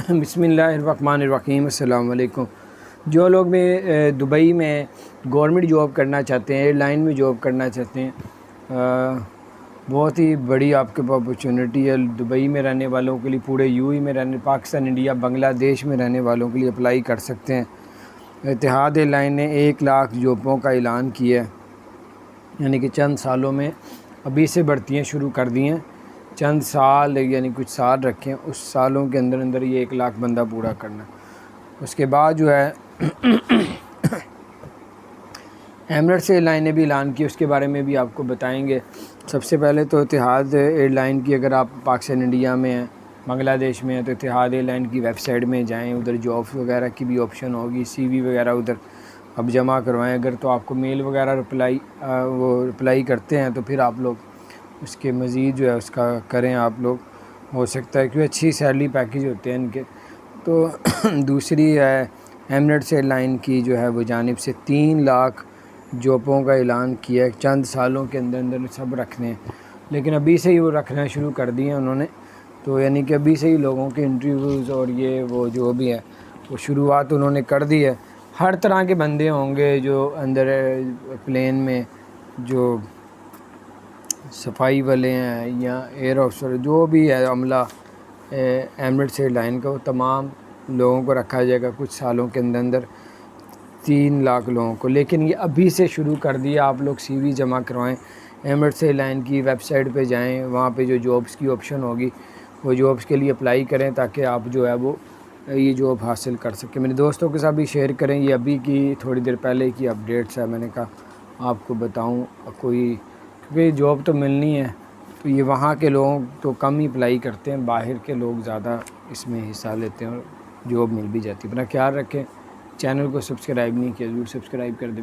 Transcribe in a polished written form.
بسم اللہ الرحمن الرحیم، السلام علیکم۔ جو لوگ میں دبئی میں گورنمنٹ جاب کرنا چاہتے ہیں، ایئر لائن میں جاب کرنا چاہتے ہیں، بہت ہی بڑی آپ کے پاس اپرچونٹی ہے دبئی میں رہنے والوں کے لیے۔ پورے یو اے میں رہنے، پاکستان، انڈیا، بنگلہ دیش میں رہنے والوں کے لیے اپلائی کر سکتے ہیں۔ اتحاد ایئر لائن نے 1 لاکھ جابوں کا اعلان کیا ہے، یعنی کہ چند سالوں میں ابھی سے بھرتیاں شروع کر دی ہیں۔ چند سال یعنی کچھ سال رکھیں، اس سالوں کے اندر اندر یہ 1 لاکھ بندہ پورا کرنا ہے۔ اس کے بعد جو ہے ایمریٹس ایئر لائن نے بھی اعلان کیا، اس کے بارے میں بھی آپ کو بتائیں گے۔ سب سے پہلے تو اتحاد ایئر لائن کی، اگر آپ پاکستان انڈیا میں ہیں، بنگلہ دیش میں ہیں، تو اتحاد ایئر لائن کی ویب سائٹ میں جائیں، ادھر جابس وغیرہ کی بھی آپشن ہوگی، سی وی وغیرہ ادھر اب جمع کروائیں۔ اگر تو آپ کو میل وغیرہ رپلائی کرتے ہیں تو پھر آپ لوگ اس کے مزید جو ہے اس کا کریں، آپ لوگ ہو سکتا ہے کیونکہ اچھی سیلری پیکیج ہوتے ہیں ان کے۔ تو دوسری ہے ایمریٹس ایئر لائن کی جو ہے وہ جانب سے 3 لاکھ جابوں کا اعلان کیا ہے، چند سالوں کے اندر اندر سب رکھنے ہیں، لیکن ابھی سے ہی وہ رکھنا شروع کر دیے ہیں انہوں نے۔ تو یعنی کہ ابھی سے ہی لوگوں کے انٹرویوز اور یہ وہ جو بھی ہے وہ شروعات انہوں نے کر دی ہے۔ ہر طرح کے بندے ہوں گے جو اندر پلین میں، جو صفائی والے ہیں یا ایئر آفیسر، جو بھی ہے عملہ ایمریٹس ایئر لائن کا، وہ تمام لوگوں کو رکھا جائے گا کچھ سالوں کے اندر اندر، 3 لاکھ لوگوں کو۔ لیکن یہ ابھی سے شروع کر دیا، آپ لوگ سی وی جمع کروائیں، ایمریٹس ایئر لائن کی ویب سائٹ پہ جائیں، وہاں پہ جو جابس کی آپشن ہوگی وہ جابس کے لیے اپلائی کریں تاکہ آپ جو ہے وہ یہ جاب حاصل کر سکیں۔ میرے دوستوں کے ساتھ بھی شیئر کریں، یہ ابھی کی تھوڑی دیر پہلے کی اپڈیٹس ہے، میں نے کہا آپ کو بتاؤں کوئی، کیونکہ جاب تو ملنی ہے، تو یہ وہاں کے لوگ تو کم ہی اپلائی کرتے ہیں، باہر کے لوگ زیادہ اس میں حصہ لیتے ہیں اور جاب مل بھی جاتی ہے۔ اپنا خیال رکھیں، چینل کو سبسکرائب نہیں کیا ضرور سبسکرائب کر دیں۔